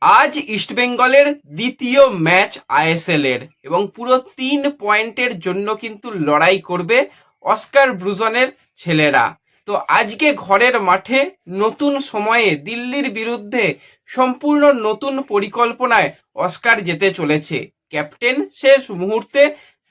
আজ ইস্টবেঙ্গলের দ্বিতীয় ম্যাচ আইএসএল এর এবং পুরো 3 পয়েন্টের জন্য কিন্তু লড়াই করবে অস্কার ব্রুজনের ছেলেরা। তো আজকে ঘরের মাঠে নতুন সময়ে দিল্লির বিরুদ্ধে সম্পূর্ণ নতুন পরিকল্পনায় অস্কার যেতে চলেছে। ক্যাপ্টেন শেষ মুহূর্তে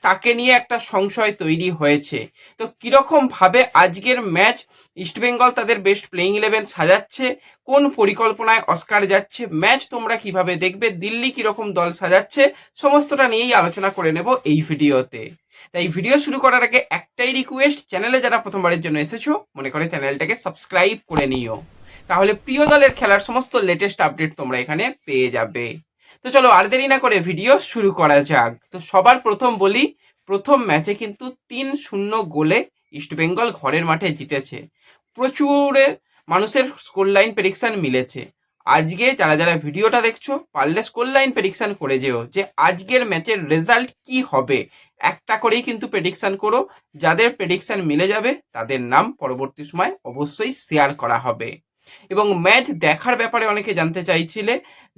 তাকে নিয়ে একটা সংশয় তৈরি হয়েছে। তো কিরকম ভাবে আজকের ম্যাচ ইস্টবেঙ্গল তাদের বেস্ট প্লেইং 11 সাজাচ্ছে, কোন পরিকল্পনায় অস্কার যাচ্ছে, ম্যাচ তোমরা কিভাবে দেখবে, দিল্লি কিরকম দল সাজাচ্ছে, সমস্তটা নিয়েই আলোচনা করে নেব এই ভিডিওতে। তাই ভিডিও শুরু করার আগে একটাই রিকোয়েস্ট, চ্যানেলে যারা প্রথমবারের জন্য এসেছো মনে করে চ্যানেলটাকে সাবস্ক্রাইব করে নিও, তাহলে প্রিয় দলের খেলার সমস্ত লেটেস্ট আপডেট তোমরা এখানে পেয়ে যাবে। তো চলো আর দেরি না করে ভিডিও শুরু করা যাক। তো সবার প্রথম বলি, প্রথম ম্যাচে কিন্তু 3-0 গোলে ইস্টবেঙ্গল ঘরের মাঠে জিতেছে। প্রচুর মানুষের স্কোর লাইন প্রেডিকশন মিলেছে। আজকে যারা যারা ভিডিওটা দেখছো পারলে স্কোর লাইন প্রেডিকশন করে যেও যে আজকের ম্যাচের রেজাল্ট কি হবে। একটা করেই কিন্তু প্রেডিকশন করো, যাদের প্রেডিকশন মিলে যাবে তাদের নাম পরবর্তী সময় অবশ্যই শেয়ার করা হবে। এবং ম্যাচ দেখার ব্যাপারে অনেকে জানতে চাইছিলে,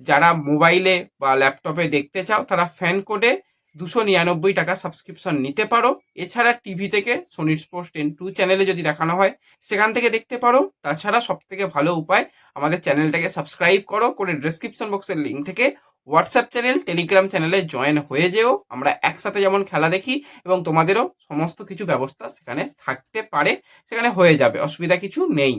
যারা মোবাইলে বা ল্যাপটপে দেখতে চাও তারা ফ্যান কোডে 299 টাকা সাবস্ক্রিপশন নিতে পারো। এছাড়া টিভি থেকে সোনি স্পোর্টস 10-2 চ্যানেলে যদি দেখানো হয় সেখান থেকে দেখতে পারো। তাছাড়া সব থেকে ভালো উপায়, আমাদের চ্যানেলটাকে সাবস্ক্রাইব করো, করে ডেসক্রিপশন বক্সের লিঙ্ক থেকে হোয়াটসঅ্যাপ চ্যানেল, টেলিগ্রাম চ্যানেলে জয়েন হয়ে যেও। আমরা একসাথে যেমন খেলা দেখি এবং তোমাদেরও সমস্ত কিছু ব্যবস্থা সেখানে থাকতে পারে, সেখানে হয়ে যাবে, অসুবিধা কিছু নেই।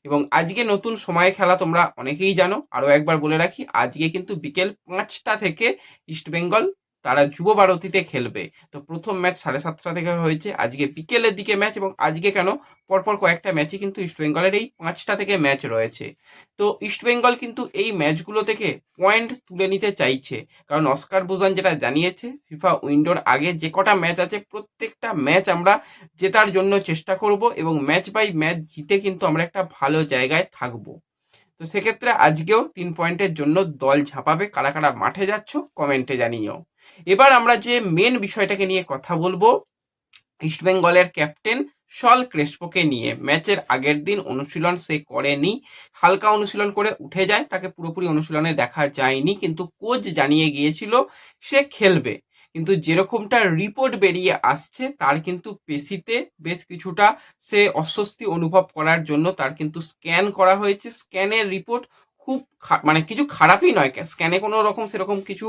এবং আজকে নতুন সময়ে খেলা তোমরা অনেকেই জানো, আরও একবার বলে রাখি, আজকে কিন্তু বিকেল 5টা থেকে ইস্টবেঙ্গল তারা যুব ভারতীতে খেলবে। তো প্রথম ম্যাচ 7:30 থেকে হয়েছে, আজকে বিকেলের দিকে ম্যাচ। এবং আজকে কেন, পরপর কয়েকটা ম্যাচই কিন্তু ইস্টবেঙ্গলের এই 5টা থেকে ম্যাচ রয়েছে। তো ইস্টবেঙ্গল কিন্তু এই ম্যাচগুলো থেকে পয়েন্ট তুলে নিতে চাইছে, কারণ অস্কার বুজান যেটা জানিয়েছে, ফিফা উইন্ডোর আগে যে কটা ম্যাচ আছে প্রত্যেকটা ম্যাচ আমরা জেতার জন্য চেষ্টা করব এবং ম্যাচ বাই ম্যাচ জিতে কিন্তু আমরা একটা ভালো জায়গায় থাকবো। তো সেক্ষেত্রে আজকেও 3 পয়েন্টের জন্য দল ঝাঁপাবে। কারা কারা মাঠে যাচ্ছ কমেন্টে জানিও। এবার আমরা যে মেন বিষয়টাকে নিয়ে কথা বলবো, ইস্টবেঙ্গলের ক্যাপ্টেন সল ক্রেসপোকে নিয়ে। ম্যাচের আগের দিন অনুশীলন সে করেনি, হালকা অনুশীলন করে উঠে যায়, তাকে পুরোপুরি অনুশীলনে দেখা যায়নি, কিন্তু কোচ জানিয়ে গিয়েছিল সে খেলবে। কিন্তু যেরকমটা রিপোর্ট বেরিয়ে আসছে তার কিন্তু পেশিতে বেশ কিছুটা সে অস্বস্তি অনুভব করার জন্য তার কিন্তু স্ক্যান করা হয়েছে। স্ক্যানের রিপোর্ট খুব মানে কিছু খারাপই নয়, স্ক্যানে কোনো রকম সেরকম কিছু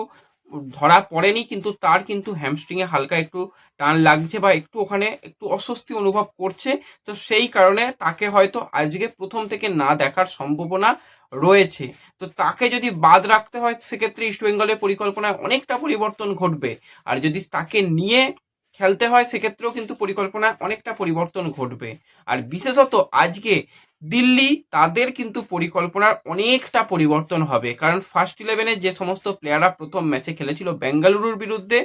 ধরা পড়েনি, কিন্তু তার কিন্তু হ্যামস্ট্রিংয়ে হালকা একটু টান লাগছে বা একটু ওখানে একটু অস্বস্তি অনুভব করছে। তো সেই কারণে তাকে হয়তো আজকে প্রথম থেকে না দেখার সম্ভাবনা রয়েছে। তো তাকে যদি বাদ রাখতে হয় সেক্ষেত্রে ইস্টবেঙ্গলের পরিকল্পনায় অনেকটা পরিবর্তন ঘটবে, আর যদি তাকে নিয়ে খেলতে হয় সেক্ষেত্রেও কিন্তু পরিকল্পনায় অনেকটা পরিবর্তন ঘটবে। আর বিশেষত আজকে দিল্লি তাদের কিন্তু পরিকল্পনার অনেকটা পরিবর্তন হবে, কারণ ফার্স্ট 11-এ যে সমস্ত প্লেয়াররা প্রথম ম্যাচে খেলেছিল বেঙ্গালুরুর বিরুদ্ধে,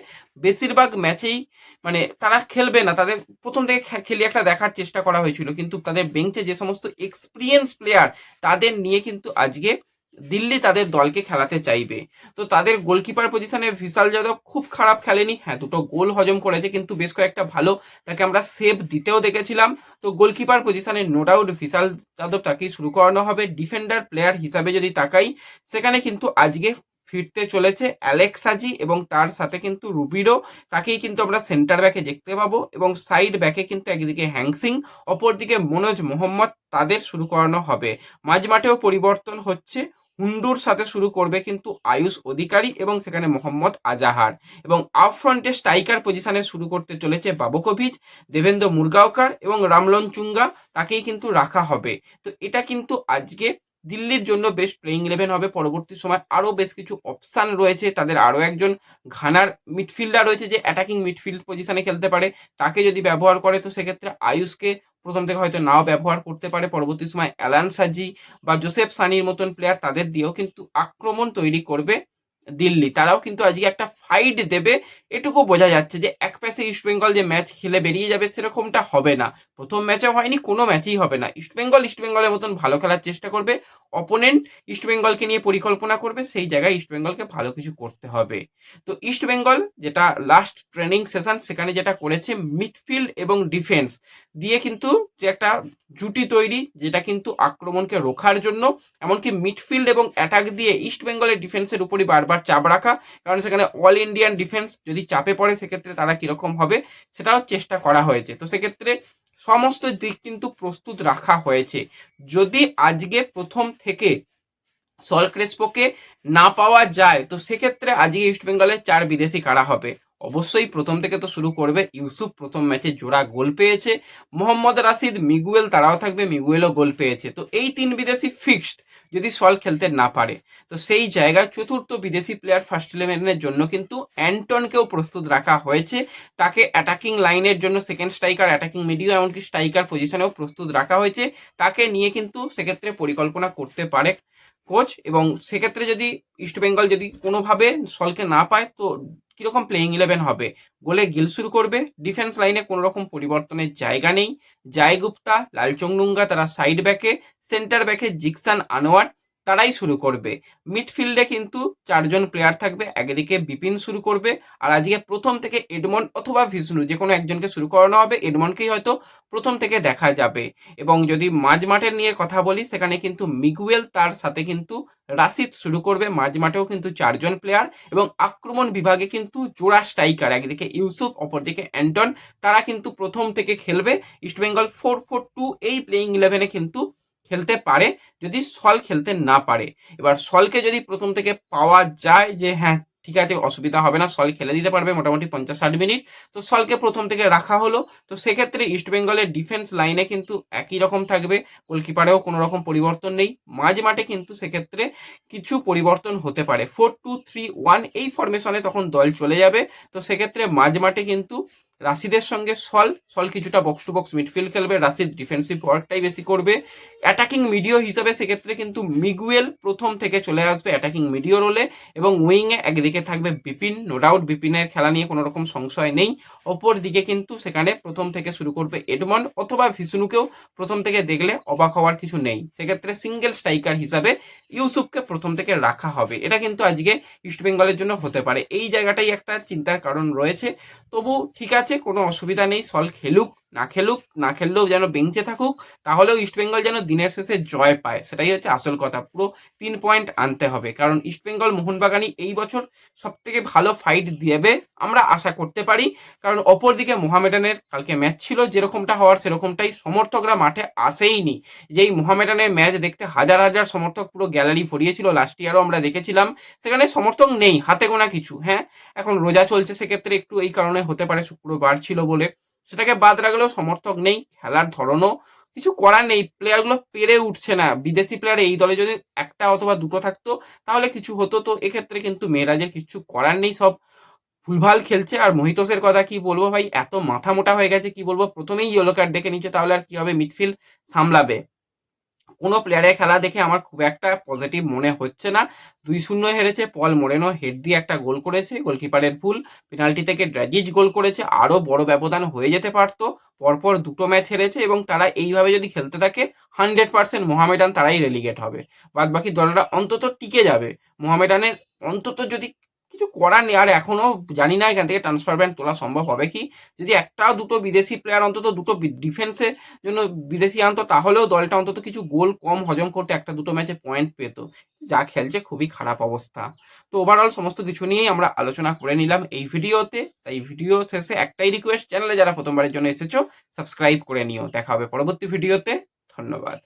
বেশিরভাগ ম্যাচেই মানে তারা খেলবে না, তাদের প্রথম থেকে খেলি একটা দেখার চেষ্টা করা হয়েছিল, কিন্তু তাদের বেঞ্চে যে সমস্ত এক্সপিরিয়েন্স প্লেয়ার তাদের নিয়ে কিন্তু আজকে দিল্লি তাদের দলকে খেলাতে চাইবে। তো তাদের গোলকিপার পজিশনে ভিশাল যাদব খুব খারাপ খেলেনি, হ্যাঁ দুটো গোল হজম করেছে, কিন্তু বেশ কয়েকটা ভালো তাকে আমরা সেভ দিতেও দেখেছিলাম। তো গোলকিপার পজিশনে নো ডাউট ভিশাল যাদব তাকেই শুরু করানো হবে। ডিফেন্ডার প্লেয়ার হিসাবে যদি তাকাই, সেখানে কিন্তু আজকে ফিরতে চলেছে অ্যালেক্স সাজি এবং তার সাথে কিন্তু রুবিরো, তাকেই কিন্তু আমরা সেন্টার ব্যাকে দেখতে পাবো। এবং সাইড ব্যাকে কিন্তু একদিকে হ্যাংসিং, অপরদিকে মনোজ মোহাম্মদ, তাদের শুরু করানো হবে। মাঝমাঠেও পরিবর্তন হচ্ছে, হুন্ডুর সাথে শুরু করবে কিন্তু আয়ুষ অধিকারী এবং সেখানে মোহাম্মদ আজাহার। এবং আপ ফ্রন্টে স্ট্রাইকার পজিশনে শুরু করতে চলেছে বাবুকোভিচ, দেবেন্দ্র মুরগাওকার এবং রামলন চুঙ্গা, তাকেই কিন্তু রাখা হবে। তো এটা কিন্তু আজকে দিল্লির জন্য বেস্ট প্লেইং 11 হবে। পরবর্তী সময় আরও বেশ কিছু অপশান রয়েছে, তাদের আরও একজন ঘানার মিডফিল্ডার রয়েছে যে অ্যাটাকিং মিডফিল্ড পজিশনে খেলতে পারে, তাকে যদি ব্যবহার করে তো সেক্ষেত্রে আয়ুষকে প্রথম থেকে হয়তো নাও ব্যবহার করতে পারে। পরবর্তী সময় অ্যালান সাজি বা জোসেফ সানির মতন প্লেয়ার তাদের দিয়েও কিন্তু আক্রমণ তৈরি করবে দিল্লি, তারাও কিন্তু আজকে একটা ফাইট দেবে, এটুকু বোঝা যাচ্ছে। যে এক প্যাসে ইস্টবেঙ্গল যে ম্যাচ খেলে বেরিয়ে যাবে সেরকমটা হবে না। প্রথম ম্যাচেও হয়নি, কোনো ম্যাচেই হবে না। ইস্টবেঙ্গলের মতন ভালো খেলার চেষ্টা করবে, অপোনেন্ট ইস্টবেঙ্গলকে নিয়ে পরিকল্পনা করবে, সেই জায়গায় ইস্টবেঙ্গলকে ভালো কিছু করতে হবে। তো ইস্টবেঙ্গল যেটা লাস্ট ট্রেনিং সেশন সেখানে যেটা করেছে, মিডফিল্ড এবং ডিফেন্স দিয়ে কিন্তু যে একটা জুটি তৈরি, যেটা কিন্তু আক্রমণকে রোখার জন্য, এমনকি মিডফিল্ড এবং অ্যাটাক দিয়ে ইস্টবেঙ্গলের ডিফেন্সের উপরই বারবার চাপ রাখা, কারণ সেখানে অল ইন্ডিয়ান ডিফেন্স যদি চাপে পড়ে সেক্ষেত্রে তারা কিরকম হবে সেটাও চেষ্টা করা হয়েছে। তো সেক্ষেত্রে সমস্ত দিক কিন্তু প্রস্তুত রাখা হয়েছে। যদি আজকে প্রথম থেকে সল ক্রেসপোকে না পাওয়া যায় তো সেক্ষেত্রে আজকে ইস্টবেঙ্গলের 4 বিদেশি কারা হবে। অবশ্যই প্রথম থেকে তো শুরু করবে ইউসুফ, প্রথম ম্যাচে জোড়া গোল পেয়েছে। মোহাম্মদ রাশিদ, মিগুয়েল তারাও থাকবে, মিগুয়েলও গোল পেয়েছে। তো এই 3 বিদেশি ফিক্সড যদি সল খেলতে না পারে। তো সেই জায়গায় চতুর্থ বিদেশি প্লেয়ার ফার্স্ট ইলেভেনের জন্য কিন্তু অ্যান্টনকেও প্রস্তুত রাখা হয়েছে। তাকে অ্যাটাকিং লাইনের জন্য সেকেন্ড স্ট্রাইকার, অ্যাটাকিং মিডিও, এমনকি স্ট্রাইকার পজিশনেও প্রস্তুত রাখা হয়েছে। তাকে নিয়ে কিন্তু সেক্ষেত্রে পরিকল্পনা করতে পারে কোচ। এবং সেক্ষেত্রে যদি ইস্টবেঙ্গল যদি কোনোভাবে সলকে না পায় তো কিরকম প্লেইং 11 হবে। গোলে গিল শুরু করবে, ডিফেন্স লাইনে কোনো রকম পরিবর্তনের জায়গা নেই। জয় গুপ্তা, লালচংডুঙ্গা তারা সাইড ব্যাকে, সেন্টার ব্যাকে জিকসান আনোয়ার তারাই শুরু করবে। মিডফিল্ডে কিন্তু 4জন প্লেয়ার থাকবে, একদিকে বিপিন শুরু করবে, আর আজকে প্রথম থেকে এডমন্ড অথবা ভিষ্ণু যে কোনো একজনকে শুরু করানো হবে। এডমন্ডকেই হয়তো প্রথম থেকে দেখা যাবে। এবং যদি মাঝ মাঠের নিয়ে কথা বলি, সেখানে কিন্তু মিগুয়েল তার সাথে কিন্তু রাশিদ শুরু করবে। মাঝ মাঠেও কিন্তু 4জন প্লেয়ার, এবং আক্রমণ বিভাগে কিন্তু জোড়া স্ট্রাইকার, একদিকে ইউসুফ অপরদিকে অ্যান্টন, তারা কিন্তু প্রথম থেকে খেলবে। ইস্টবেঙ্গল 4-4-2 এই প্লেইং 11-এ কিন্তু খেলতে পারে যদি সল খেলতে না পারে। এবার সলকে যদি প্রথম থেকে পাওয়া যায় যে হ্যাঁ ঠিক আছে অসুবিধা হবে না, সল খেলে দিতে পারবে মোটামুটি 50-60 মিনিট, তো সলকে প্রথম থেকে রাখা হলো। তো সেক্ষেত্রে ইস্টবেঙ্গলের ডিফেন্স লাইনে কিন্তু একই রকম থাকবে, গোলকিপারেও কোনো রকম পরিবর্তন নেই। মাঝ মাঠে কিন্তু সেক্ষেত্রে কিছু পরিবর্তন হতে পারে, 4-2-3-1 এই ফরমেশনে তখন দল চলে যাবে। তো সেক্ষেত্রে মাঝ মাঠে কিন্তু রাশিদের সঙ্গে সল কিছুটা বক্স টু বক্স মিডফিল্ড খেলবে, রাশিদ ডিফেন্সিভ ওয়ার্কটাই বেশি করবে। অ্যাটাকিং মিডিও হিসাবে সেক্ষেত্রে কিন্তু মিগুয়েল প্রথম থেকে চলে আসবে অ্যাটাকিং মিডিও রোলে, এবং উইংয়ে একদিকে থাকবে বিপিন। নো ডাউট বিপিনের খেলা নিয়ে কোনো রকম সংশয় নেই। অপর দিকে কিন্তু সেখানে প্রথম থেকে শুরু করবে এডমন্ড অথবা ভিষ্ণুকেও প্রথম থেকে দেখলে অবাক হওয়ার কিছু নেই। সেক্ষেত্রে সিঙ্গেল স্ট্রাইকার হিসাবে ইউসুফকে প্রথম থেকে রাখা হবে। এটা কিন্তু আজকে ইস্টবেঙ্গলের জন্য হতে পারে, এই জায়গাটাই একটা চিন্তার কারণ রয়েছে। তবু ঠিক আছে, কোনো অসুবিধা নেই, সল খেলুক, না খেললেও যেন বেঞ্চে থাকুক, তাহলেও ইস্টবেঙ্গল যেন দিনের শেষে জয় পায়, সেটাই হচ্ছে আসল কথা। পুরো 3 পয়েন্ট আনতে হবে, কারণ ইস্টবেঙ্গল মোহনবাগানই এই বছর সব থেকে ভালো ফাইট দেবে আমরা আশা করতে পারি। কারণ অপরদিকে মোহামেডানের কালকে ম্যাচ ছিল, যেরকমটা হওয়ার সেরকমটাই, সমর্থকরা মাঠে আসেইনি। যেই মোহামেডানের ম্যাচ দেখতে হাজার হাজার সমর্থক পুরো গ্যালারি ভরিয়েছিল, লাস্ট ইয়ারও আমরা দেখেছিলাম, সেখানে সমর্থক নেই, হাতে গোনা কিছু। হ্যাঁ এখন রোজা চলছে, সেক্ষেত্রে একটু এই কারণে হতে পারে, শুক্রবার ছিল বলে, সেটাকে বাদ রাখলেও সমর্থক নেই, খেলার ধরনও কিছু করার নেই, প্লেয়ারগুলো পেরে উঠছে না। বিদেশি প্লেয়ার এই দলে যদি একটা অথবা দুটো থাকতো তাহলে কিছু হতো। তো এক্ষেত্রে কিন্তু মেয়েরাজের কিছু করার নেই, সব ভুলভাল খেলছে। আর মোহিতোসের কথা কি বলবো ভাই, এত মাথা মোটা হয়ে গেছে, কি বলবো, প্রথমেই ইয়েলো কার্ড দেখে নিচ্ছে, তাহলে আর কি হবে, মিডফিল্ড সামলাবে। কোনো প্লেয়ারের খেলা দেখে আমার খুব একটা পজিটিভ মনে হচ্ছে না। 2-0 হেরেছে, পল মোরেনো হেড দিয়ে একটা গোল করেছে, গোলকিপারের ভুল। পেনাল্টি থেকে ড্রাজিজ গোল করেছে, আরও বড় ব্যবধান হয়ে যেতে পারতো। পরপর 2টো ম্যাচ হেরেছে, এবং তারা এইভাবে যদি খেলতে থাকে 100% মোহামেডান তারাই রেলিগেট হবে, বাদ বাকি দলরা অন্তত টিকে যাবে। মোহামেডানের অন্তত যদি কিছু করার নেই, আর এখনও জানি না এখান থেকে ট্রান্সফার ব্যান তোলা সম্ভব হবে কি। যদি একটা দুটো বিদেশি প্লেয়ার অন্তত দুটো ডিফেন্সে জন্য বিদেশি আনতো, তাহলেও দলটা অন্তত কিছু গোল কম হজম করতে, একটা দুটো ম্যাচে পয়েন্ট পেতো। যা খেলছে খুবই খারাপ অবস্থা। তো ওভারঅল সমস্ত কিছু নিয়েই আমরা আলোচনা করে নিলাম এই ভিডিওতে। তাই ভিডিও শেষে একটাই রিকোয়েস্ট, চ্যানেলে যারা প্রথমবারের জন্য এসেছো সাবস্ক্রাইব করে নিও। দেখা হবে পরবর্তী ভিডিওতে। ধন্যবাদ।